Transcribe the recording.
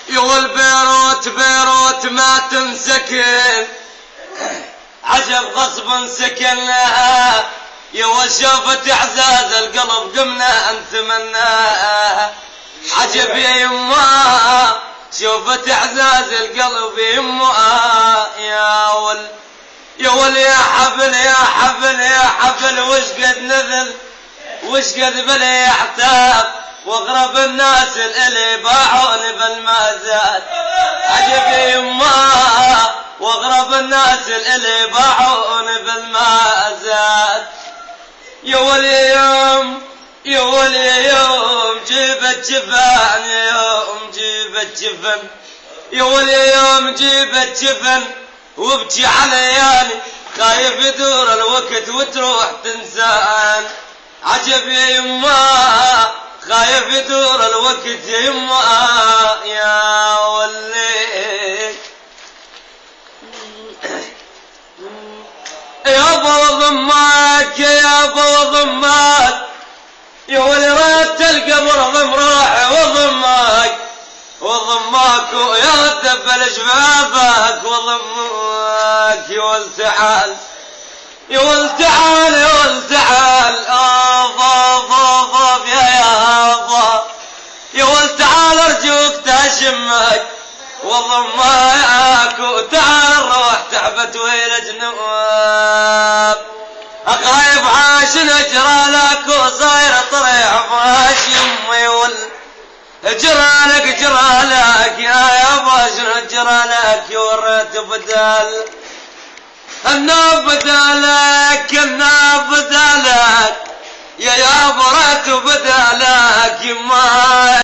يقول بيروت بيروت ما تنسكن، عجب غصب سكنها، يقول شوفت اعزاز القلب قمنا نتمناها. عجب يا يما شوفت اعزاز القلب يما، يا ول يا ول يا حفل يا حفل يا حفل، وش قد نذل وش قد بلي احتاب، واغرب الناس اللي باعوني بالمازاد. عجب يا يما واغرب الناس اللي باعوني بالمازاد. يا ولي يوم يا ولي يوم جيبت جفن، يوم جيبت جفن، يا ولي يوم جيبت جفن، وابكي علياني خايف يدور الوقت وتروح تنسان. عجب يا يما خايف يدور الوقت يا يما، يا ولي يا ابو ضماك يا ابو ضماك، يا ولي ريت القبر ضم راح وضماك وضماك، ويا دبل جفافك وضماك. يا ولد تعال يا ولد تعال يا ولد تعال، يا ضاف يا ولد تعال ارجوك تشمك وضماك، وتعال روح تعبت ويل جنوب. خايف عاش نجرى لك وصاير طريح فاش يمي ول جرالك جرالك يا باش جرالك، وريت بدال الناب بدالك الناب بدالك يا بريت بدالك يما.